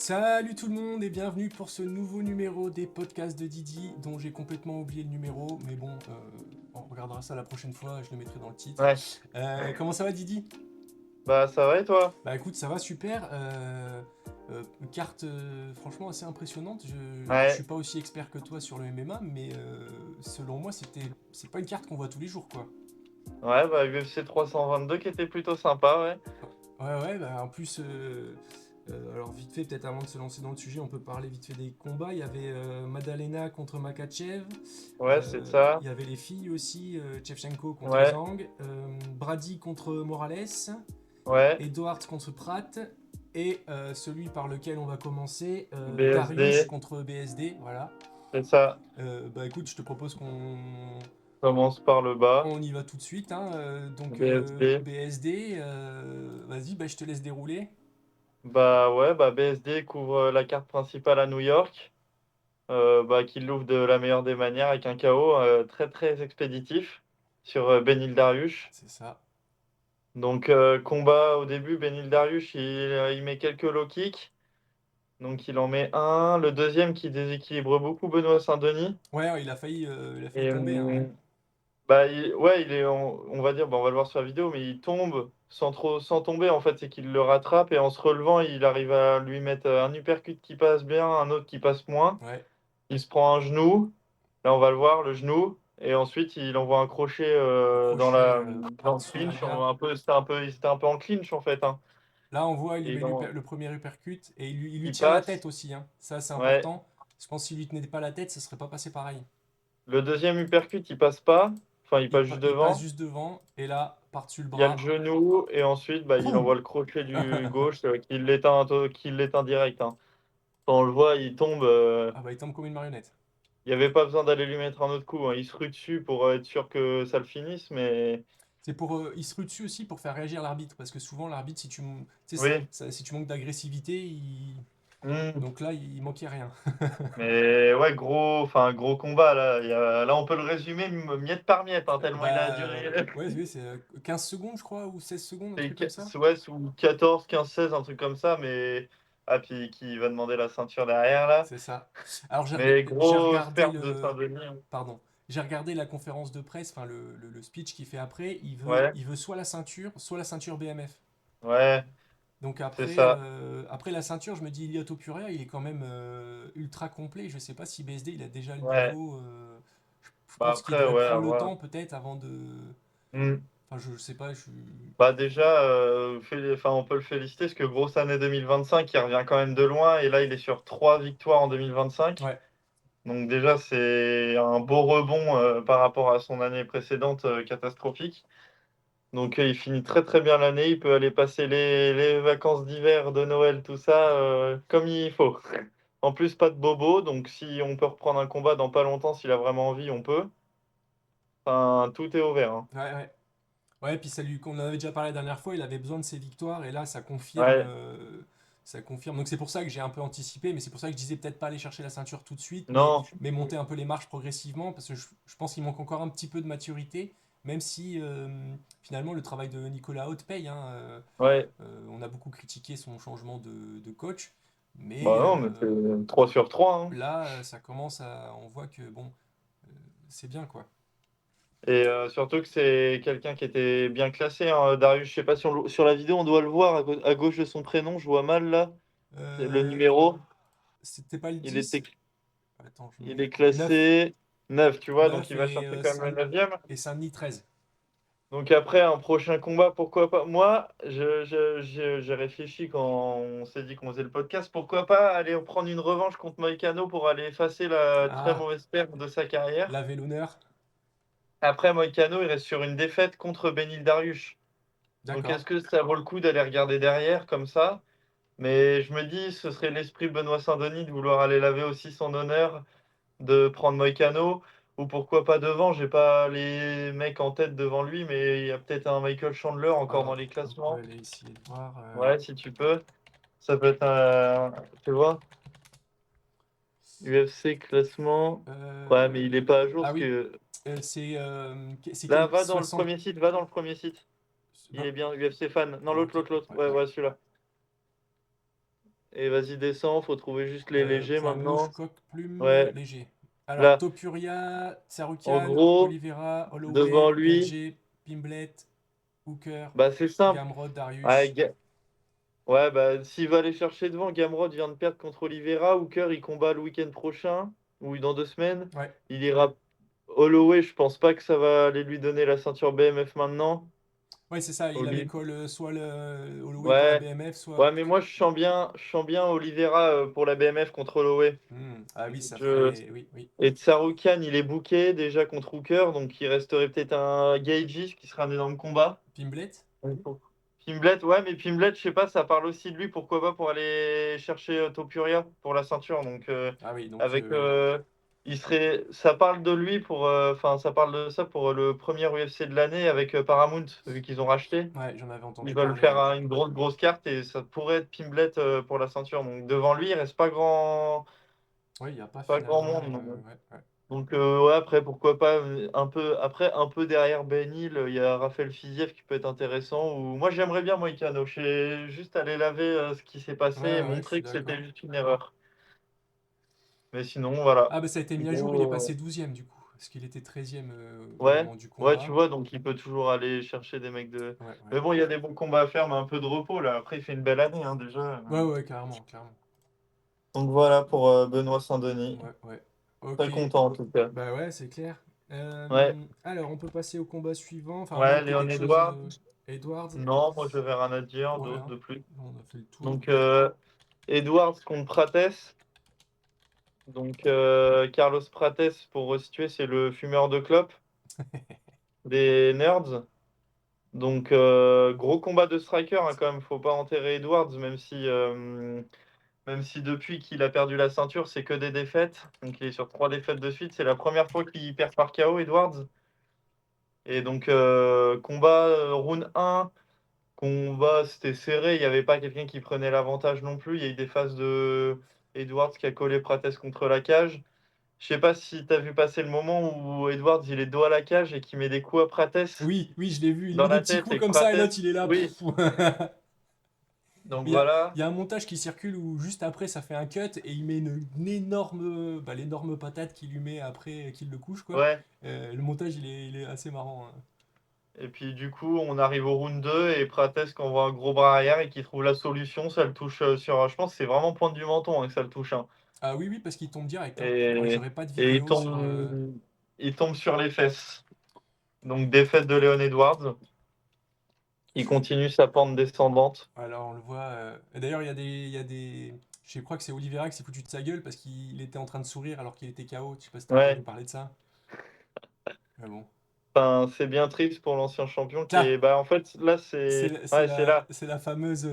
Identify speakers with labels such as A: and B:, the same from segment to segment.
A: Salut tout le monde et bienvenue pour ce nouveau numéro des podcasts de Didi dont j'ai complètement oublié le numéro, mais bon, on regardera ça la prochaine fois, je le mettrai dans le titre.
B: Ouais,
A: Comment ça va Didi?
B: bah ça va et toi?
A: Bah écoute, ça va super. Une carte franchement assez impressionnante. Alors je suis
B: Ouais,
A: pas aussi expert que toi sur le MMA, mais selon moi c'est pas une carte qu'on voit tous les jours quoi.
B: ouais, bah UFC 322 qui était plutôt sympa, ouais.
A: Ouais, bah en plus, alors vite fait, peut-être avant de se lancer dans le sujet, on peut parler vite fait des combats. Il y avait Madalena contre Makachev,
B: Ouais, c'est ça.
A: il y avait les filles aussi, Shevchenko contre
B: Ouais,
A: Zhang, Brady contre Morales,
B: ouais,
A: Edwards contre Pratt, et celui par lequel on va commencer, Dariush
B: BSD,
A: contre BSD, voilà.
B: c'est ça.
A: Bah écoute, je te propose
B: Commence par le bas.
A: on y va tout de suite, hein. Donc
B: BSD.
A: BSD, vas-y, bah, je te laisse dérouler.
B: Bah ouais, bah BSD couvre la carte principale à New York. Bah qui l'ouvre de la meilleure des manières avec un KO très très expéditif sur Benil Dariush.
A: C'est ça.
B: Donc combat au début, Benil Dariush il met quelques low kicks. Donc il en met un. Le deuxième qui déséquilibre beaucoup Benoît Saint-Denis.
A: Ouais, il a failli
B: Et
A: tomber, hein, ouais.
B: bah, ouais, on va dire, bah, on va le voir sur la vidéo, mais il tombe sans tomber. En fait, c'est qu'il le rattrape et en se relevant, il arrive à lui mettre un uppercut qui passe bien, un autre qui passe moins.
A: Ouais.
B: Il se prend un genou. Là, on va le voir, le genou. Et ensuite, il envoie un crochet
A: Un crochet
B: dans le
A: par-dessus la
B: clinch.
A: garde.
B: C'était un peu en clinch, en fait, hein.
A: Là, on voit, il lui
B: Et
A: met le premier uppercut et il lui
B: il
A: tient la tête
B: passe.
A: aussi, hein. Ça, c'est
B: Ouais.
A: important. Je pense que s'il lui tenait pas la tête, ça serait pas passé pareil.
B: Le deuxième uppercut, il passe pas. Enfin, il passe juste
A: Il passe
B: devant.
A: juste devant et là, par-dessus le
B: Il y a le
A: bras,
B: genou et ensuite bah, il
A: poum!
B: envoie le crochet du gauche qui l'éteint direct, hein. Quand on le voit, il tombe.
A: Ah bah, il tombe comme une marionnette.
B: Il n'y avait pas besoin d'aller lui mettre un autre coup, hein. Il se rue dessus pour être sûr que ça le finisse, mais
A: Il se rue dessus aussi pour faire réagir l'arbitre parce que souvent, l'arbitre, tu sais,
B: oui.
A: si tu manques d'agressivité,
B: Hmm.
A: donc là, il manquait rien.
B: Mais ouais, gros combat là. Là, on peut le résumer miette par miette, hein, tellement il a
A: Bah,
B: duré.
A: ouais, oui, c'est 15 secondes, je crois, ou 16 secondes, un
B: C'est
A: truc comme ça.
B: ouais, sous 14, 15, 16, un truc comme ça, mais ah puis qui va demander la ceinture derrière là.
A: C'est ça. Alors,
B: Mais
A: j'ai
B: grosse
A: regardé
B: perte de Saint-Denis, hein.
A: Pardon. J'ai regardé la conférence de presse, enfin, le speech qu'il fait après.
B: Ouais,
A: Il veut soit la ceinture BMF.
B: ouais,
A: Donc
B: c'est
A: après,
B: ça.
A: après la ceinture, je me dis, Ilia Topuria, il est quand même ultra complet. Je sais pas si BSD, il a déjà le
B: Ouais.
A: niveau. Je
B: Bah
A: pense qu'il
B: après,
A: devrait
B: ouais, à
A: prendre le
B: voir.
A: temps peut-être avant de.
B: Hmm.
A: Enfin, je sais pas,
B: Bah déjà, enfin, on peut le féliciter parce que grosse année 2025, il revient quand même de loin et là il est sur 3 victoires en 2025.
A: Ouais.
B: Donc déjà c'est un beau rebond par rapport à son année précédente catastrophique. Donc il finit très très bien l'année, il peut aller passer les vacances d'hiver, de Noël, tout ça comme il faut. En plus pas de bobo, donc si on peut reprendre un combat dans pas longtemps, s'il a vraiment envie, on peut. Enfin, tout est ouvert, hein.
A: Ouais. Ouais, puis on en avait déjà parlé la dernière fois, il avait besoin de ses victoires et là ça confirme.
B: Ouais,
A: Ça confirme. Donc c'est pour ça que j'ai un peu anticipé, mais c'est pour ça que je disais peut-être pas aller chercher la ceinture tout de suite,
B: non,
A: mais monter un peu les marches progressivement, parce que je pense qu'il manque encore un petit peu de maturité, même si finalement le travail de Nicolas Haute paye, hein.
B: ouais.
A: On a beaucoup critiqué son changement de coach,
B: Bah
A: mais
B: non, mais c'est 3 sur 3, hein.
A: là ça commence à. On voit que bon, c'est bien quoi.
B: Et surtout que c'est quelqu'un qui était bien classé, hein. Darius, je sais pas si sur la vidéo on doit le voir à gauche de son prénom, je vois mal là. C'est le
A: Euh,
B: numéro,
A: C'était pas le
B: il
A: 10.
B: était,
A: Attends, je
B: il est
A: mets 9.
B: classé 9, tu vois, donc
A: 9
B: il va chercher
A: et,
B: quand même le 9e.
A: Saint-Denis 13.
B: Donc après, un prochain combat, pourquoi pas? Moi, j'ai réfléchi quand on s'est dit qu'on faisait le podcast, pourquoi pas aller prendre une revanche contre Moïcano pour aller effacer la très
A: Ah,
B: mauvaise perte de sa carrière.
A: laver l'honneur.
B: Après, Moïcano, il reste sur une défaite contre Benil Dariush. Donc
A: D'accord.
B: est-ce que ça vaut le coup d'aller regarder derrière comme ça? Mais je me dis, ce serait l'esprit Benoît Saint-Denis de vouloir aller laver aussi son honneur, de prendre Moïcano, ou pourquoi pas devant, j'ai pas les mecs en tête devant lui, mais il y a peut-être un Michael Chandler encore dans
A: Alors,
B: les
A: on va
B: classements.
A: aller essayer de voir.
B: Ouais, si tu peux. Ça peut être un... Tu vois? UFC classement. Ouais, mais il est pas à jour
A: Ah
B: parce
A: oui,
B: que...
A: c'est
B: Là,
A: quel
B: va dans le
A: 60.
B: premier site, va dans le premier site. Il est bien, UFC fan. Non,
A: Ok,
B: l'autre.
A: ouais,
B: Ouais,
A: ouais.
B: ouais, celui-là. Et vas-y, descends, faut trouver juste les légers
A: Point gauche,
B: maintenant.
A: coque, plume,
B: Ouais,
A: léger. Alors,
B: là,
A: Topuria,
B: en
A: Tsaroukian,
B: gros,
A: Oliveira,
B: devant
A: Holloway,
B: lui,
A: Berger, Pimblet, Hooker,
B: bah c'est simple.
A: Gamrod,
B: Ouais,
A: Darius.
B: ouais, bah s'il va aller chercher devant, Gamrod vient de perdre contre Oliveira. Hooker, il combat le week-end prochain, ou dans 2 semaines.
A: Ouais,
B: Il ira. Holloway, je pense pas que ça va aller lui donner la ceinture BMF maintenant.
A: ouais, c'est ça. Il avait
B: Oli-
A: soit le Holloway pour la
B: Ouais,
A: BMF, soit.
B: ouais, mais moi je sens bien Oliveira pour la BMF contre Holloway.
A: Ah oui, ça
B: Je...
A: ferait. Oui, oui.
B: Et Tsaroukian, il est booké déjà contre Hooker, donc il resterait peut-être un Gaethje, qui serait un énorme combat.
A: Pimblet?
B: Ouais. Pimblet, ouais, mais Pimblet, je sais pas, ça parle aussi de lui, pourquoi pas pour aller chercher Topuria pour la ceinture. Donc
A: Ah oui, donc
B: avec,
A: oui.
B: ça parle de lui pour, enfin, ça parle de ça pour le premier UFC de l'année avec Paramount, vu qu'ils ont racheté.
A: Ouais, j'en avais
B: Ils
A: entendu
B: veulent
A: parler,
B: faire
A: ouais.
B: une grosse carte et ça pourrait être Pimblet pour la ceinture. Donc devant lui, il reste
A: Ouais, il n'y a pas
B: pas grand
A: finalement.
B: monde. Donc,
A: Ouais, ouais.
B: ouais, après, pourquoi pas, un peu derrière Ben Hill, il y a Raphaël Fiziev qui peut être intéressant. Ou moi, j'aimerais bien Moïcano. Je sais juste aller laver ce qui s'est passé et
A: Ouais, ouais, je suis
B: montrer que c'était
A: d'accord.
B: juste une erreur. Mais sinon, voilà.
A: Ah, bah ça a été
B: En
A: mis à jour, il est
B: gros,
A: passé 12e du coup. Parce qu'il était 13e au
B: ouais,
A: moment du
B: ouais, tu
A: combat.
B: vois, donc il peut toujours aller chercher des mecs de.
A: Ouais, ouais.
B: Mais bon, il y a des bons combats à faire, mais un peu de repos là. Après, il fait une belle année hein, déjà.
A: Ouais, ouais, carrément, carrément.
B: Donc voilà pour Benoît Saint-Denis.
A: Ouais, ouais. Ok.
B: Très content en tout cas.
A: Bah ouais, c'est clair.
B: Ouais,
A: Alors, on peut passer au combat suivant. Enfin, à moins
B: ouais,
A: que tu aies
B: Léon
A: quelque chose.
B: Edouard.
A: Edwards.
B: Non, moi je vais rien à dire
A: Ouais,
B: d'autre
A: hein.
B: de plus.
A: On a fait le tour.
B: Donc Edwards contre Prates. Donc Carlos Prates, pour resituer, c'est le fumeur de clope des nerds. Donc gros combat de striker hein, quand même, faut pas enterrer Edwards, même si depuis qu'il a perdu la ceinture, c'est que des défaites. Donc il est sur 3 défaites de suite. C'est la première fois qu'il perd par KO, Edwards. Et donc combat round 1, combat c'était serré, il n'y avait pas quelqu'un qui prenait l'avantage non plus. Il y a eu des phases de Edwards qui a collé Prates contre la cage. Je sais pas si tu as vu passer le moment où Edwards il est dos à la cage et qui met des coups à Prates
A: Oui, oui, je l'ai vu. Il
B: dans
A: met des
B: la
A: petits
B: tête
A: coups
B: et que
A: comme ça et l'autre,
B: Prates,
A: il est là.
B: oui,
A: Pff.
B: donc
A: Mais il
B: voilà.
A: y a un montage qui circule où juste après ça fait un cut et il met une énorme, l'énorme patate qu'il lui met après qu'il le couche quoi.
B: Ouais.
A: Le montage il est assez marrant, hein.
B: Et puis du coup, on arrive au round 2 et Prates qui envoie un gros bras arrière et qui trouve la solution, ça le touche je pense que c'est vraiment pointe du menton hein, que ça le touche hein.
A: Ah oui oui parce qu'il tombe direct, hein. Ouais,
B: Et,
A: j'aurais pas de
B: et
A: vidéo sur.
B: il tombe sur les fesses. Donc défaite de Leon Edwards. Il continue sa pente descendante.
A: Alors on le voit. Et d'ailleurs il y a des. Je crois que c'est Oliveira qui s'est foutu de sa gueule parce qu'il était en train de sourire alors qu'il était KO. Je sais pas si t'as entendu
B: Ouais.
A: parler de ça. Mais bon.
B: Enfin, c'est bien triste pour l'ancien champion qui
A: Tiens,
B: est. Bah en fait là
A: c'est
B: c'est.
A: la, c'est
B: Ouais, c'est
A: la,
B: là.
A: c'est la fameuse.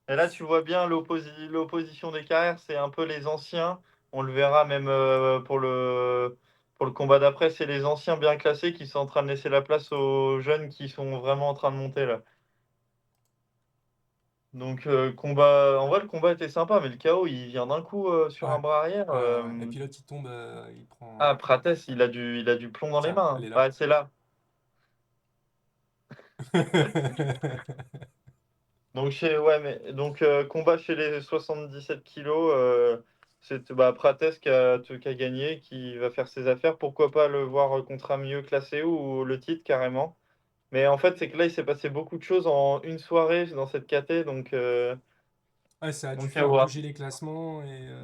B: Et là tu vois bien l'opposition des carrières, c'est un peu les anciens. On le verra même pour le combat d'après, c'est les anciens bien classés qui sont en train de laisser la place aux jeunes qui sont vraiment en train de monter là. Donc combat. En vrai le combat était sympa, mais le KO il vient d'un coup sur un
A: Ouais,
B: bras arrière.
A: ouais, ouais. Et puis l'autre il tombe, il
B: Ah,
A: prend.
B: Prates, il a du plomb dans les
A: Tiens,
B: mains,
A: elle est
B: hein.
A: là.
B: Ouais, c'est là. Donc, ouais, donc combat chez les 77 kilos, c'est Prates qui a gagné, qui va faire ses affaires. Pourquoi pas le voir contre un mieux classé ou le titre carrément. Mais en fait, c'est que là, il s'est passé beaucoup de choses en une soirée dans cette KT,
A: Ouais, ça a dû
B: donc à
A: faire
B: voir.
A: bouger les classements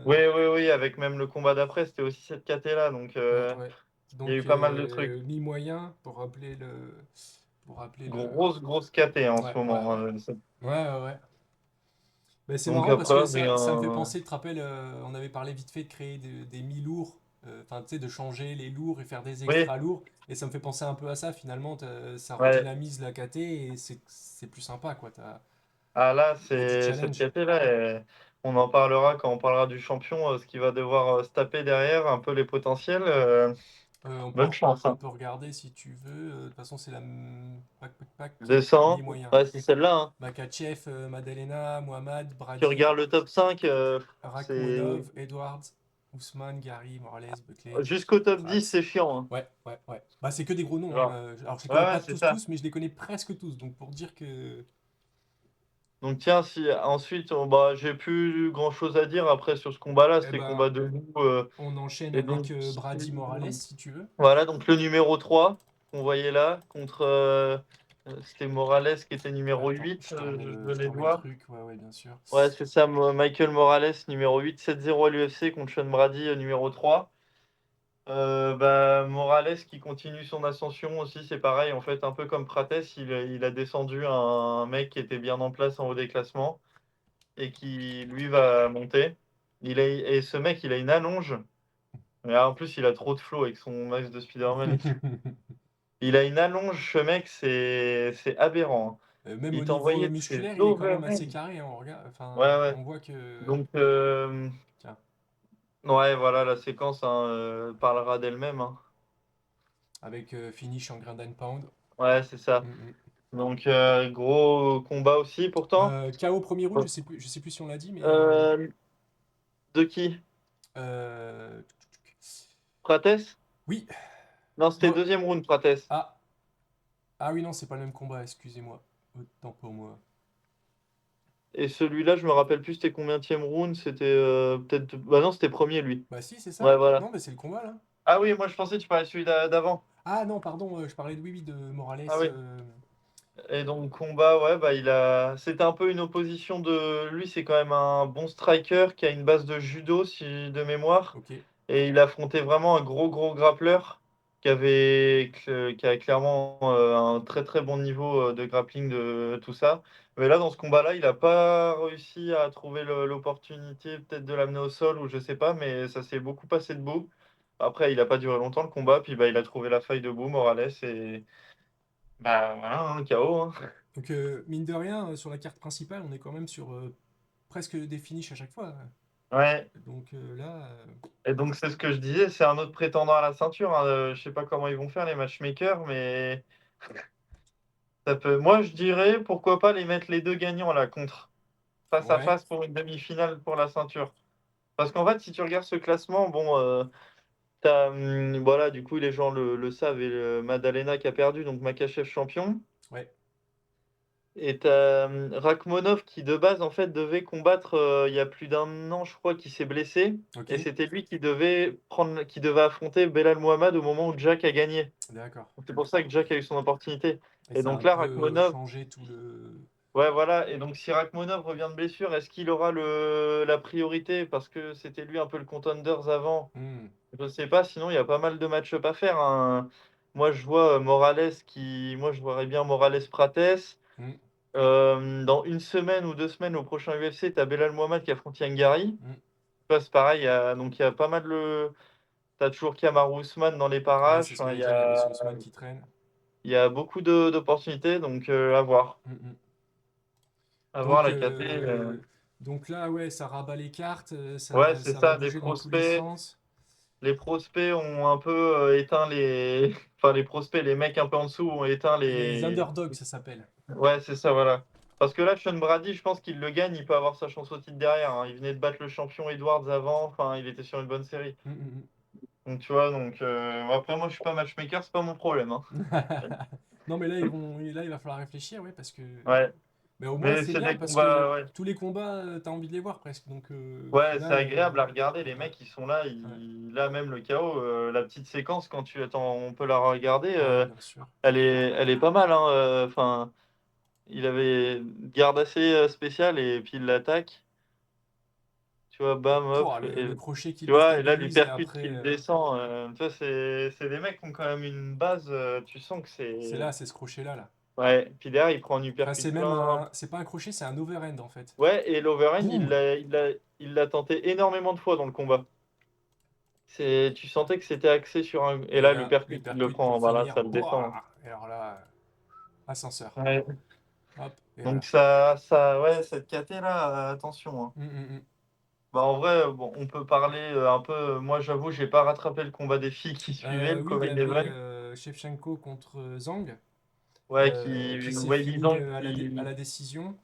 B: Oui, oui, oui, avec même le combat d'après, c'était aussi cette KT-là, donc
A: ouais, ouais.
B: il y a
A: Donc
B: eu pas mal de trucs.
A: mi-moyen pour rappeler le.
B: Grosse KT en
A: Ouais,
B: ce
A: ouais,
B: moment,
A: ouais.
B: hein.
A: Ouais, ouais, ouais. Ben, c'est
B: Donc
A: marrant parce que
B: après,
A: ça me fait penser, tu te rappelles, on avait parlé vite fait de créer des mi-lourds, enfin tu sais, de changer les lourds et faire des
B: oui,
A: extra lourds, et ça me fait penser un peu à ça finalement, ça
B: ouais.
A: redynamise la KT et c'est plus sympa quoi,
B: Ah là,
A: il y a du
B: c'est cette
A: challenge.
B: KT-là, on en parlera quand on parlera du champion, ce qui va devoir se taper derrière, un peu les potentiels.
A: On peut,
B: Bonne chance,
A: on
B: hein.
A: peut regarder si tu veux, de toute façon c'est pac, pac, pac,
B: Descends.
A: mi-moyen.
B: Ouais, c'est celle-là, hein.
A: Makachev, Madalena, Mohamed,
B: Tu
A: Brady,
B: regardes le top 5, c'est
A: Rakhmonov, Edwards, Ousmane, Gary, Morales, Buckley,
B: jusqu'au top 10,
A: Kratz.
B: c'est chiant, hein.
A: Ouais, ouais, ouais. Bah, c'est que des gros noms, hein.
B: Genre.
A: Alors, je les
B: Ouais,
A: connais
B: ouais,
A: pas
B: c'est
A: tous,
B: ça.
A: tous, mais je les connais presque tous. Donc, pour dire que.
B: Donc tiens, si ensuite, bah, j'ai plus grand-chose à dire après sur ce combat-là,
A: Eh
B: c'était
A: ben,
B: combat debout,
A: on enchaîne
B: et
A: avec
B: donc
A: Brady Morales, si tu veux.
B: voilà, donc le numéro 3 qu'on voyait là contre, c'était Morales qui était numéro
A: Attends,
B: 8, je
A: je
B: venais de
A: t'envoie le
B: voir.
A: truc, ouais, ouais, bien sûr.
B: Ouais, c'est ça, Michael Morales, numéro 8, 7-0 à l'UFC contre Sean Brady, numéro 3. Bah, Morales qui continue son ascension aussi, c'est pareil, en fait, un peu comme Prates, il a descendu un mec qui était bien en place en haut des classements et qui, lui, va monter. Et ce mec, il a une allonge. Mais en plus, il a trop de flow avec son max de Spider-Man. Il a une allonge, ce mec, c'est aberrant, hein.
A: Même au
B: Il
A: niveau
B: t'envoyait de ses
A: musculaire, il est quand même assez
B: overhead.
A: carré, hein, on regarde, enfin,
B: Ouais, ouais.
A: on voit que...
B: Donc,
A: Tiens,
B: ouais, voilà, la séquence hein, parlera d'elle-même, hein.
A: avec finish en grind and pound.
B: Ouais, c'est ça.
A: Mm,
B: Donc, gros combat aussi, pourtant.
A: KO premier round, je sais plus si on l'a dit, mais...
B: Euh, de qui?
A: euh,
B: Prates?
A: oui,
B: Non, c'était
A: non,
B: deuxième round, Prates.
A: ah, ah oui, non, c'est pas le même combat, excusez-moi. Autant pour moi.
B: Et celui-là, je me rappelle plus, c'était combienième round? C'était peut-être. Bah non, c'était premier, lui.
A: Bah si, c'est
B: Ouais,
A: ça.
B: voilà.
A: Non, mais c'est le combat, là.
B: Ah oui, moi je pensais que tu parlais de celui d'avant.
A: Ah non, pardon, je parlais de oui, oui, de Morales.
B: Ah oui. Et donc combat, ouais, bah c'était un peu une opposition de. Lui, c'est quand même un bon striker qui a une base de judo, si de mémoire.
A: Ok.
B: Et il affrontait vraiment un gros grappleur qui a clairement un très très bon niveau de grappling de tout ça. Mais là, dans ce combat-là, il n'a pas réussi à trouver l'opportunité peut-être de l'amener au sol ou je sais pas, mais ça s'est beaucoup passé debout. Après, il n'a pas duré longtemps le combat, puis bah, il a trouvé la faille debout, Morales, et bah voilà, hein, KO, hein.
A: Donc, mine de rien, sur la carte principale, on est quand même sur presque des finishes à chaque fois.
B: Ouais,
A: Donc là,
B: et donc c'est ce que je disais, c'est un autre prétendant à la ceinture, hein. Je sais pas comment ils vont faire les matchmakers, mais ça peut. Moi, je dirais pourquoi pas les mettre les deux gagnants là contre face à
A: ouais,
B: face pour une demi-finale pour la ceinture. Parce qu'en fait, si tu regardes ce classement, bon, voilà, du coup, les gens le savent et Madalena qui a perdu, donc Makachev champion.
A: ouais,
B: Et t'as Rakhmonov qui de base en fait devait combattre il y a plus d'un an, je crois, qui s'est blessé.
A: ok,
B: Et c'était lui qui devait affronter Belal Mohamed au moment où Jack a gagné.
A: d'accord.
B: Donc, c'est pour ça que Jack a eu son opportunité.
A: Et
B: Et
A: ça a un
B: donc là,
A: peu
B: Rakhmonov,
A: changé tout le.
B: ouais, voilà. Et donc, si Rakhmonov revient de blessure, est-ce qu'il aura la priorité? Parce que c'était lui un peu le contenders avant.
A: Hmm,
B: Je ne sais pas, sinon, il y a pas mal de match-up à faire, hein. Moi, je vois Morales qui. Moi, je verrais bien Morales-Prates.
A: hmm,
B: Dans une semaine ou 2 semaines, au prochain UFC, tu as Belal Mohamed qui affronte Yangari.
A: hmm.
B: C'est pareil, donc il y a pas mal de. Tu as toujours Kamaru Usman dans les
A: Ouais, c'est
B: parages.
A: ce que
B: Enfin,
A: j'allais dire, il y avait ce Ousmane qui traîne.
B: il y a beaucoup d'opportunités, donc
A: Hmm, hmm.
B: à voir
A: Donc,
B: la KT.
A: donc là, ouais, ça rabat les cartes,
B: Ouais, c'est
A: ça va
B: ça,
A: bouger dans tous les sens.
B: les prospects ont un peu éteint les. Enfin, les prospects, les mecs un peu en dessous ont éteint
A: Les
B: les.
A: underdogs, ça s'appelle.
B: Ouais, c'est ça, voilà. Parce que là, Sean Brady, je pense qu'il le gagne, il peut avoir sa chance au titre derrière, hein. Il venait de battre le champion Edwards avant, enfin, il était sur une bonne série.
A: Hmm, hmm,
B: Donc, tu vois, donc après, moi, je suis pas matchmaker, c'est pas mon problème, hein.
A: hmm. Non, mais là, là, il va falloir réfléchir, ouais, parce que.
B: Ouais,
A: Mais au moins,
B: mais
A: c'est
B: c'est
A: bien,
B: des
A: parce que
B: combats, ouais.
A: tous les combats, t'as envie de les voir presque. Donc, au
B: Ouais, c'est
A: final,
B: agréable à regarder. Les
A: ouais,
B: mecs, ils sont là.
A: ouais,
B: Là, même le KO, la petite séquence, quand on peut la regarder,
A: ouais, bien sûr.
B: elle est pas mal, hein. Enfin, il avait une garde assez spéciale et puis il l'attaque. Tu vois, bam, hop.
A: Pouah, le crochet qui
B: Tu
A: le
B: vois, et là,
A: stabilise et
B: l'uppercut
A: après,
B: qui le descend. Tu vois, c'est des mecs qui ont quand même une base. Tu sens que
A: c'est
B: c'est.
A: là, c'est ce crochet-là, là.
B: Ouais, puis derrière, il prend un
A: Enfin,
B: uppercut
A: c'est même
B: plein.
A: un, c'est pas un crochet, c'est un overhand en fait.
B: Ouais, et l'overhand,
A: Boum!
B: il l'a tenté énormément de fois dans le combat. Tu sentais que c'était axé sur un. Et
A: Et
B: là,
A: là,
B: l'uppercut, il le
A: l'uppercut pour
B: prend. Voilà,
A: finir.
B: ça le descend.
A: Pouah! Et alors là, ascenseur.
B: Ouais.
A: Hop, et
B: Donc
A: voilà.
B: ouais, cette KT là, attention, hein.
A: Hum, hum, hum.
B: Bah en vrai, bon, on peut parler un peu. Moi, j'avoue, j'ai pas rattrapé le combat des filles qui suivait le
A: Oui, il y
B: Common
A: avait
B: Event.
A: Shevchenko contre Zhang,
B: Ouais,
A: qui s'est
B: Weili
A: fini
B: Zhang
A: à
B: qui.
A: la décision.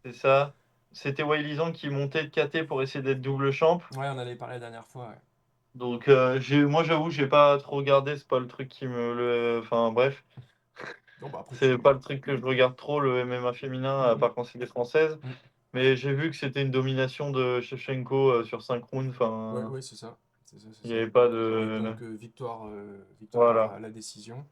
B: C'est ça. C'était Weili Zhang qui montait de KT pour essayer d'être double champ.
A: Ouais, on en avait parlé la dernière fois. Ouais.
B: Donc, moi, j'avoue, j'ai pas trop regardé. C'est pas le truc qui me. Enfin, bref.
A: Non, bah après,
B: C'est pas le truc que je regarde trop, le MMA féminin, à
A: Mhm,
B: part quand c'est des françaises.
A: mhm.
B: Mais j'ai vu que c'était une domination de Shevchenko sur 5 rounds.
A: Ouais,
B: Enfin,
A: ouais, c'est ça. C'est ça, c'est
B: il n'y
A: ça.
B: avait pas
A: Et
B: de.
A: donc, victoire par
B: Voilà,
A: la décision.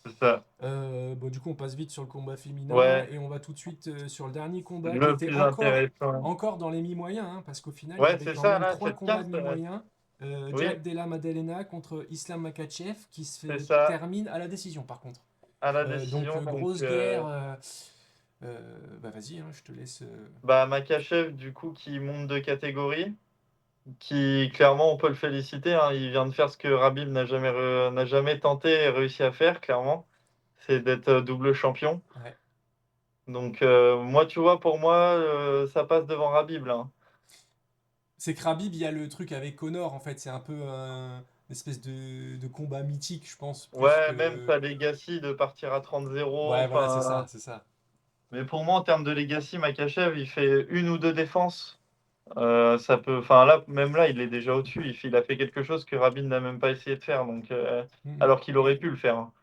B: c'est ça.
A: Bon, du coup, on passe vite sur le combat féminin
B: Ouais,
A: et on va tout de suite sur le dernier combat qui
B: le
A: était
B: plus intéressant.
A: encore dans les mi-moyens, hein, parce qu'au final, il y
B: Ouais,
A: avait
B: c'est
A: quand
B: ça,
A: même
B: là,
A: trois
B: cette
A: combats
B: carte.
A: de mi-moyens.
B: Oui,
A: Jack Della Maddalena contre Islam Makhachev qui
B: c'est
A: se
B: ça,
A: termine à la décision, par contre.
B: à la
A: Donc,
B: décision. Donc,
A: grosse guerre. Bah, vas-y, hein, je te laisse.
B: bah, Makhachev, du coup, qui monte de catégorie, qui, clairement, on peut le féliciter, hein. Il vient de faire ce que Rabib n'a jamais tenté et réussi à faire, clairement. C'est d'être double champion.
A: Ouais.
B: Donc, moi, tu vois, pour moi, ça passe devant Rabib, là, hein.
A: C'est que Khabib, il y a le truc avec Connor, en fait. C'est un peu une espèce de combat mythique, je pense, plus
B: Ouais, même
A: que.
B: sa legacy de partir à 30-0,
A: Ouais, voilà, c'est ça,
B: enfin.
A: c'est ça.
B: Mais pour moi, en termes de legacy, Makachev, il fait une ou deux défenses. Ça peut. Enfin, là, même là, il est déjà au-dessus. Il a fait quelque chose que Rabin n'a même pas essayé de faire. Donc,
A: Mhm.
B: alors qu'il aurait pu le faire, hein.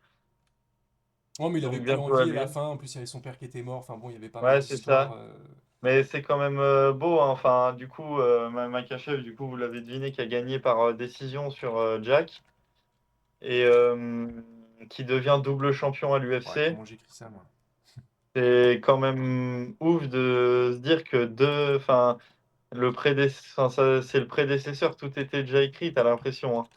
A: Oh, mais il avait
B: Donc,
A: plus
B: bien joué à
A: envie à la
B: lui.
A: fin. En plus, il y avait son père qui était mort. Enfin bon, il y avait pas mal
B: Ouais, c'est
A: d'histoires.
B: ça. Mais c'est quand même beau, hein. Enfin, du coup, Makachev, du coup, vous l'avez deviné, qui a gagné par décision sur Jack. Et qui devient double champion à
A: Ouais,
B: l'UFC.
A: comment j'écris ça, moi?
B: C'est quand même ouf de se dire que enfin, c'est le prédécesseur, tout était déjà écrit, t'as l'impression, hein.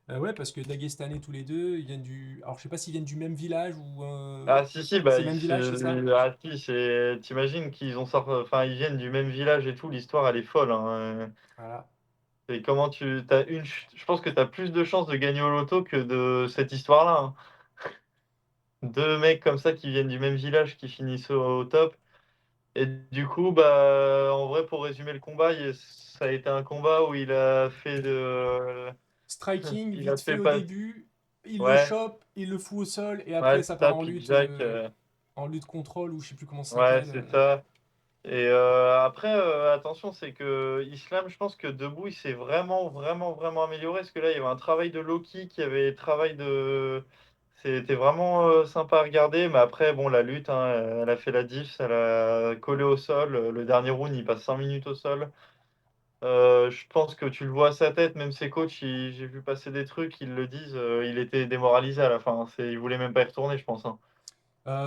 A: Ouais, parce que Dagestanais tous les deux, ils viennent du. Alors, je sais pas s'ils viennent du même village ou.
B: Ah si si, bah
A: C'est le même village, c'est ça?
B: ah si, t'imagines qu'ils ont enfin ils viennent du même village et tout, l'histoire elle est folle, hein.
A: Voilà.
B: Et comment je pense que t'as plus de chances de gagner au loto que de cette histoire-là, hein. Deux mecs comme ça qui viennent du même village qui finissent au top. Et du coup, bah, en vrai, pour résumer le combat, ça a été un combat où
A: Striking,
B: il a
A: vite fait
B: fait
A: au
B: pas,
A: début. Il le
B: ouais,
A: chope, il le fout au sol. Et après,
B: ouais,
A: ça
B: c'est
A: part
B: ça. Puis Jack,
A: en lutte contrôle ou je sais plus comment ça
B: ouais,
A: s'appelle.
B: c'est ça. Et après, attention, c'est que Islam, je pense que debout, il s'est vraiment, vraiment, vraiment amélioré. Parce que là, il y avait un travail de Loki qui avait travail de. C'était vraiment sympa à regarder. Mais après, bon, la lutte, hein, elle a fait la diff, elle a collé au sol. Le dernier round, il passe 5 minutes au sol. Je pense que tu le vois à sa tête, même ses coachs, j'ai vu passer des trucs, ils le disent, il était démoralisé à la fin, hein. Il voulait même pas y retourner, je pense, hein.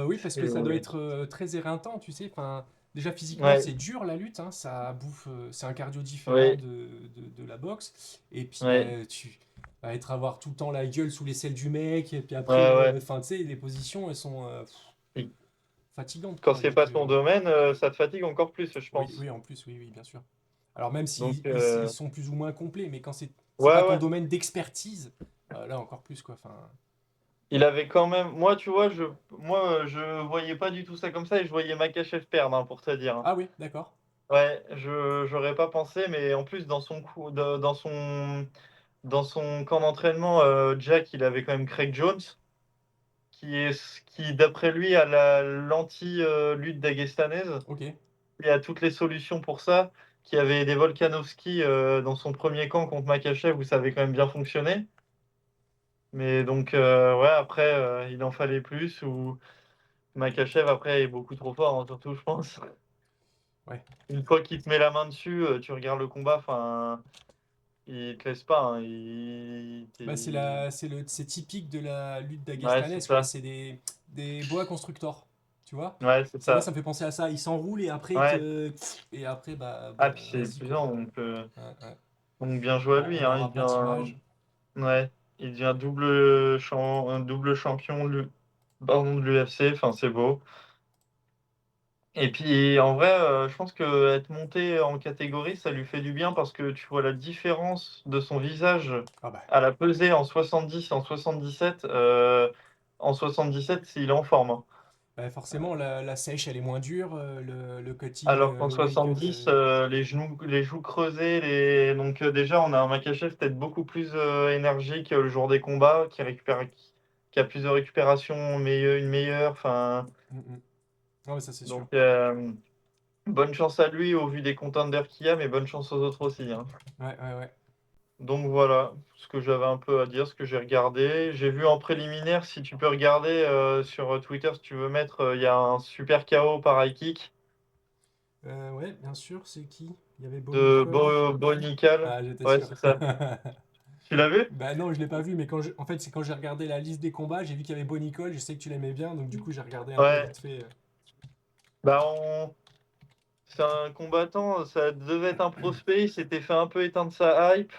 A: Oui, parce que ça doit
B: C'est-
A: être très éreintant, tu sais. Enfin, déjà physiquement,
B: Ouais,
A: c'est dur la lutte, hein, ça bouffe, c'est un cardio différent
B: oui,
A: de la boxe. Et puis,
B: ouais,
A: bah, tu vas être avoir tout le temps la gueule sous l'aisselle du mec. Et puis après,
B: ouais, ouais.
A: enfin, tu sais, les positions, elles sont
B: Et
A: fatigantes,
B: quand
A: quoi.
B: c'est
A: Donc,
B: pas ton domaine, ça te fatigue encore plus, je
A: oui,
B: pense.
A: oui, en plus, oui, oui, bien sûr. Alors, même
B: Donc,
A: ils sont plus ou moins complets, mais quand c'est pas
B: ouais,
A: ton
B: ouais.
A: domaine d'expertise, là encore plus, quoi. Enfin,
B: Il avait quand même. Moi, tu vois, je voyais pas du tout ça comme ça et je voyais Makachev perdre, hein, pour te dire, hein.
A: ah oui, d'accord.
B: Ouais, j'aurais pas pensé, mais en plus, dans son camp d'entraînement, Jack, il avait quand même Craig Jones, qui d'après lui, a l'anti-lutte dagestanaise.
A: Ok.
B: Il a toutes les solutions pour ça. Qui avait des Volkanovski dans son premier camp contre Makachev, où ça avait quand même bien fonctionné. Mais donc, ouais, après, il en fallait plus, ou Makachev, après, est beaucoup trop fort, hein, surtout, je pense.
A: Ouais.
B: Une fois qu'il te met la main dessus, tu regardes le combat, enfin, il te laisse pas, hein.
A: Bah, c'est typique de la lutte
B: Ouais, c'est
A: dagestanaise, quoi.
B: ça.
A: C'est des boa constructeurs, tu vois?
B: Ouais, c'est
A: Moi,
B: ça.
A: ça me fait penser à ça. Il s'enroule
B: Ouais.
A: et après, bah,
B: Ah, puis c'est
A: vas-y, quoi.
B: épuisant,
A: Ouais, ouais.
B: donc bien joué à lui,
A: On
B: hein.
A: n'aura pas d'image.
B: Ouais, il devient un double champion pardon, de l'UFC, enfin, c'est beau. Et puis, en vrai, je pense que être monté en catégorie, ça lui fait du bien parce que tu vois la différence de son visage
A: Ah bah,
B: à la pesée en 70 et en 77. En 77, il est en forme, hein.
A: bah, forcément, la sèche, elle est moins dure. Le cutting,
B: Alors qu'en
A: le weight cut.
B: 70, les joues creusées, donc déjà, on a un Makhachev peut-être beaucoup plus énergique le jour des combats, qui a plus de récupération, une meilleure. Enfin,
A: Mm, mm. Ah ouais, ça, c'est sûr.
B: donc, bonne chance à lui au vu des contenders qu'il y a, mais bonne chance aux autres aussi, hein.
A: Ouais, ouais, ouais.
B: Donc voilà, ce que j'avais un peu à dire, ce que j'ai regardé. J'ai vu en préliminaire, si tu peux regarder sur Twitter, si tu veux mettre, il y a un super KO par high kick
A: Ouais, bien sûr, c'est qui? Il y avait Beau
B: de
A: Nicole.
B: Bonical.
A: Ah, j'étais
B: Ouais,
A: sûr.
B: c'est ça. Tu l'as vu?
A: Bah non, je l'ai pas vu, mais en fait, c'est quand j'ai regardé la liste des combats, j'ai vu qu'il y avait Beau Nicole, je sais que tu l'aimais bien, donc du coup, j'ai regardé un peu
B: Ouais.
A: vite fait.
B: Bah, c'est un combattant, ça devait être un prospect, il s'était fait un peu éteindre sa hype,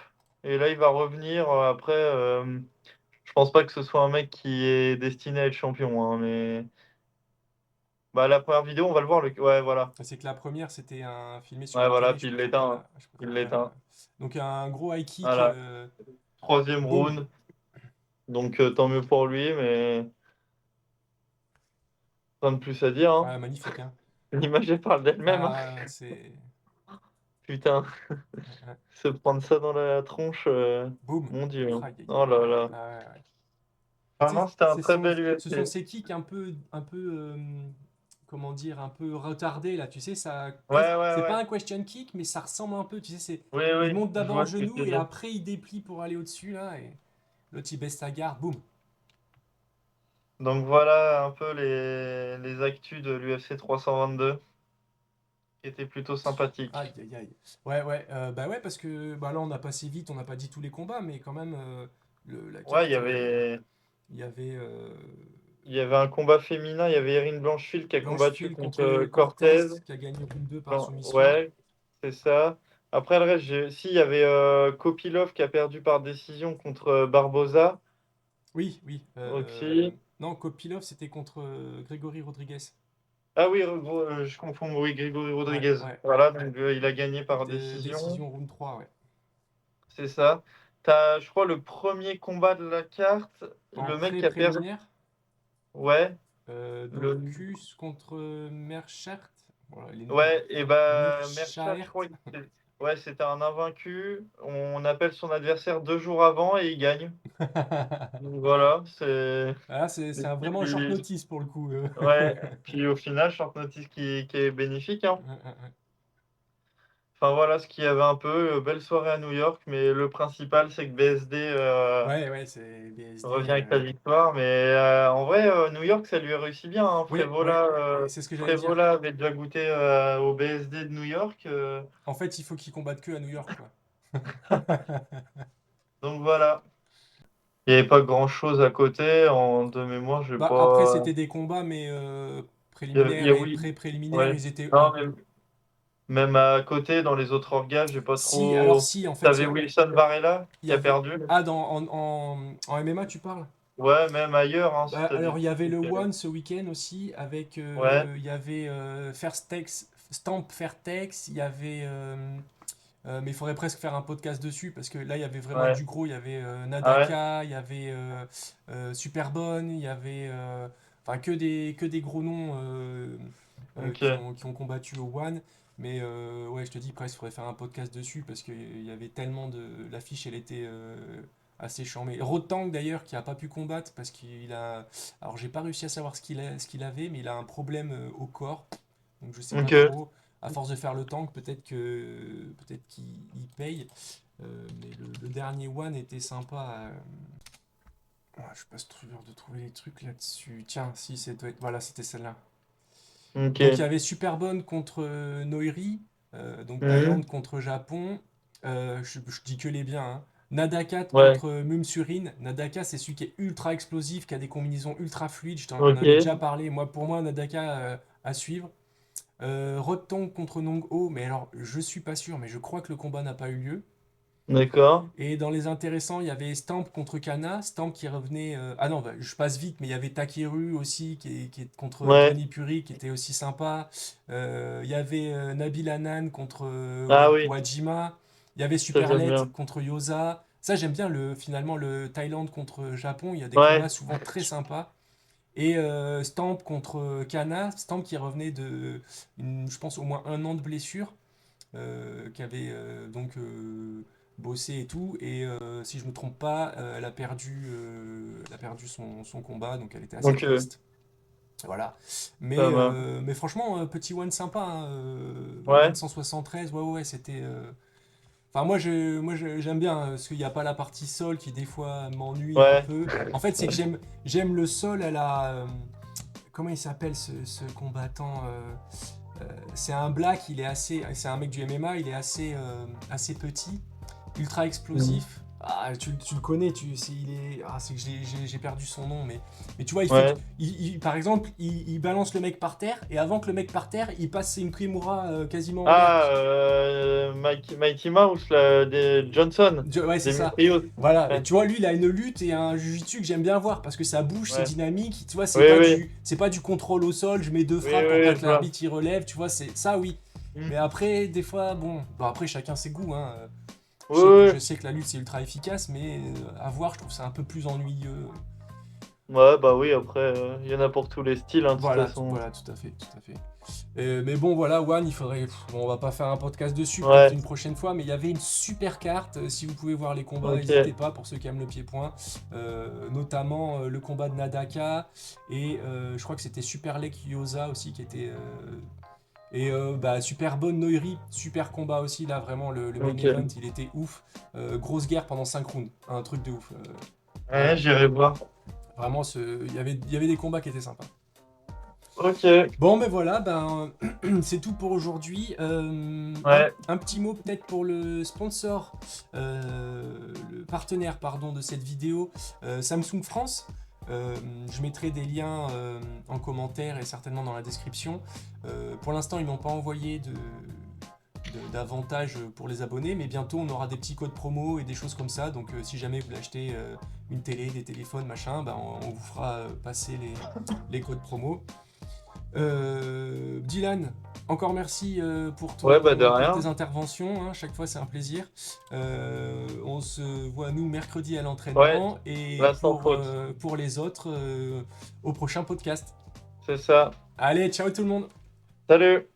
B: et là il va revenir. Après, je pense pas que ce soit un mec qui est destiné à être champion, hein, mais bah, la première vidéo, on va le voir. Ouais, voilà.
A: C'est que la première, c'était un filmé sur
B: Ouais,
A: la
B: voilà,
A: télé,
B: puis il l'éteint, hein.
A: je
B: Il
A: préfère pas
B: l'éteint.
A: Donc un gros high kick,
B: Voilà. Troisième
A: boum.
B: round, donc tant mieux pour lui, mais rien de plus à dire, hein.
A: Ah, magnifique, hein.
B: L'image, elle parle d'elle-même, hein.
A: Ah, c'est...
B: Putain, se prendre ça dans la tronche,
A: Boum.
B: mon Dieu, hein.
A: Aïe, aïe,
B: Oh
A: aïe.
B: là là.
A: Ah, ouais, ouais. Et tu sais,
B: Vraiment, c'était un très bel
A: ce sont
B: UFC.
A: ces kicks comment dire, un peu retardés là. Tu sais,
B: Ouais, ouais,
A: c'est pas
B: ouais.
A: un question kick, mais ça ressemble un peu. Tu sais,
B: Oui,
A: il
B: oui,
A: monte
B: je
A: d'abord le
B: vois ce que tu
A: genou
B: veux
A: et
B: dire.
A: après il déplie pour aller au-dessus là. Et l'autre il baisse sa garde, boum.
B: Donc voilà un peu les actus de l'UFC 322, qui étaient plutôt sympathiques.
A: Aïe, aïe, aïe. Ouais, ouais, bah ouais, parce que bah là on a passé vite, on n'a pas dit tous les combats, mais quand même, la
B: Ouais,
A: carte, il
B: il y avait un combat féminin, il y avait Erin Blanchfield qui a combattu
A: Blanchfield
B: contre
A: contre Cortez,
B: Cortez.
A: qui a gagné round 2 par
B: Non,
A: soumission.
B: ouais, c'est ça. Après, le reste, si, il y avait Kopilov qui a perdu par décision contre Barboza
A: Oui, oui.
B: aussi.
A: Non, Kopilov, c'était contre Grégory Rodriguez.
B: Ah oui, je confonds, oui, Grégory
A: Ouais,
B: Rodriguez.
A: ouais.
B: Voilà, donc il a gagné par décision.
A: Décision round 3, ouais.
B: C'est ça. T'as, je crois, le premier combat de la carte,
A: En
B: le mec qui a perdu.
A: pré-préliminaire,
B: Ouais, le...
A: Docus contre Merchert. Voilà, les noms.
B: ouais, et bah, Merchat, je
A: Murchaert.
B: crois, ouais, c'était un invaincu. On appelle son adversaire 2 jours avant et il gagne. Donc voilà, c'est.
A: Ah,
B: c'est ce
A: vraiment un short
B: qui
A: notice pour le coup.
B: Ouais, puis au final, short notice qui est bénéfique, hein.
A: Ouais.
B: Enfin voilà ce qu'il y avait un peu. Belle soirée à New York, mais le principal, c'est que BSD
A: Ouais, ouais, c'est
B: revient
A: BSD.
B: avec la victoire. Mais en vrai, New York, ça lui a réussi bien, hein.
A: Ouais, ouais, et c'est ce que j'allais dire.
B: Frévola avait déjà goûté au BSD de New York.
A: En fait, il faut qu'ils combattent que à New York, quoi.
B: Donc voilà. Il n'y avait pas grand-chose à côté. De mémoire, je vais
A: Bah, après,
B: pas.
A: c'était des combats, mais
B: Il y
A: préliminaires
B: a
A: et
B: oui.
A: pré-préliminaires,
B: Ouais.
A: ils étaient
B: Non, mais même à côté, dans les autres orgas, j'ai pas
A: Si, alors
B: trop.
A: si, en fait,
B: T'avais Wilson Varela
A: il y
B: qui a
A: avait...
B: perdu.
A: Ah, en MMA, tu parles?
B: Ouais, même ailleurs, hein, si
A: Bah,
B: t'as des
A: alors, il y avait le
B: trucs.
A: One ce week-end aussi, avec...
B: Ouais,
A: il y avait Stamp Fairtex, il y avait... mais il faudrait presque faire un podcast dessus, parce que là, il y avait vraiment
B: ouais.
A: du gros. Il y avait
B: Ah ouais?
A: Nadaka, il y avait Superbonne, il y avait... Enfin, que des gros noms
B: Ok.
A: qui ont combattu au One. Mais ouais, je te dis, presque, il faudrait faire un podcast dessus, parce qu'il y avait tellement de... L'affiche, elle était assez charmée. Rotang, d'ailleurs, qui a pas pu combattre, parce qu'il a... Alors, j'ai pas réussi à savoir ce qu'il avait, mais il a un problème au corps. Donc, je sais pas
B: Ok.
A: trop. À force de faire le tank, peut-être qu'il il paye. Mais le dernier One était sympa. Je suis pas sûr de trouver les trucs là-dessus. Tiens, si, voilà, c'était celle-là. Donc il y
B: Ok.
A: avait Superbonne contre Noiri, donc
B: Mhm.
A: Thaïlande contre Japon. Je dis que les biens, hein. Nadaka
B: Ouais.
A: contre Mumsurin. Nadaka, c'est celui qui est ultra explosif, qui a des combinaisons ultra fluides. On
B: Ok.
A: avait déjà parlé. Pour moi, Nadaka à suivre. Rotong contre Nong-O, mais alors je suis pas sûr, mais je crois que le combat n'a pas eu lieu.
B: D'accord.
A: Et dans les intéressants, il y avait Stamp contre Kana, Stamp qui revenait. Ah non, bah, je passe vite, mais il y avait Takeru aussi qui est contre
B: Ouais.
A: Tony Puri qui était aussi sympa. Il y avait Nabil Hanan contre
B: Ah oui,
A: Wajima. Il y avait
B: ça j'aime
A: Superlet
B: bien.
A: contre Yosa. Ça, j'aime bien finalement le Thaïlande contre Japon. Il y a des combats
B: Ouais.
A: souvent très sympas. Et Stamp contre Kana, Stamp qui revenait je pense, au moins un an de blessure, qui avait bossé et tout. Et si je me trompe pas, elle a perdu son combat, donc elle était assez
B: Donc,
A: triste. Voilà.
B: ça va.
A: Mais franchement, petit one sympa, hein, One
B: Ouais.
A: 173, ouais, ouais, c'était. Enfin, j'aime bien, parce qu'il n'y a pas la partie sol qui, des fois, m'ennuie un
B: Ouais.
A: peu. En fait, c'est que j'aime le sol à la... comment il s'appelle ce combattant c'est un black, c'est un mec du MMA, il est assez petit, ultra
B: Mhm.
A: explosif. Ah, tu le connais, c'est que j'ai perdu son nom, mais tu vois,
B: Ouais.
A: par exemple, il balance le mec par terre, et avant que le mec par terre, il passe une Kimura quasiment en l'air.
B: Ah, Mighty Mouse, là, des Johnson,
A: Ouais, c'est ça.
B: Demetrius.
A: Voilà, et
B: Ouais.
A: tu vois, lui, il a une lutte et un jujitsu que j'aime bien voir parce que ça bouge, c'est
B: Ouais.
A: dynamique. Tu vois,
B: Oui, oui.
A: c'est pas du contrôle au sol, je mets deux
B: Oui,
A: frappes pour pas
B: oui,
A: que
B: je vois.
A: l'arbitre y relève. Tu vois, c'est ça, oui.
B: Mm.
A: Mais après, des fois, bon après, chacun ses goûts. Hein.
B: Oui, oui.
A: Je sais que la lutte c'est ultra efficace, mais à voir, je trouve ça un peu plus ennuyeux.
B: Ouais, bah oui, après, il y en a pour tous les styles, hein, de toute
A: Voilà,
B: façon.
A: voilà, tout à fait, tout à fait. Mais bon, voilà, One, il faudrait. Bon, on va pas faire un podcast dessus, peut-être
B: Ouais,
A: une prochaine fois, mais il y avait une super carte. Si vous pouvez voir les combats,
B: ok.
A: n'hésitez pas pour ceux qui aiment le pied-point. Notamment le combat de Nadaka et je crois que c'était Super Lek Yosa aussi qui était. Et bah, super bonne Noiri, super combat aussi, là, vraiment, le main event,
B: Ok.
A: il était ouf. Grosse guerre pendant 5 rounds, un truc de ouf,
B: Ouais,
A: vraiment.
B: j'irai voir.
A: Vraiment, il y avait des combats qui étaient sympas.
B: Ok.
A: Bon, mais voilà, ben, c'est tout pour aujourd'hui.
B: Ouais.
A: Un petit mot peut-être pour le sponsor, le partenaire, pardon, de cette vidéo, Samsung France. Je mettrai des liens en commentaire et certainement dans la description. Pour l'instant, ils m'ont pas envoyé d'avantages pour les abonnés, mais bientôt on aura des petits codes promo et des choses comme ça. Donc si jamais vous voulez acheter une télé, des téléphones, machin, ben, on vous fera passer les codes promo. Dylan, encore merci
B: Ouais, bah de
A: pour tes
B: rien.
A: interventions. Hein. Chaque fois, c'est un plaisir. On se voit, nous, mercredi à
B: Ouais,
A: l'entraînement. Et
B: là, sans faute.
A: pour les autres, au prochain podcast.
B: C'est ça.
A: Allez, ciao tout le monde!
B: Salut!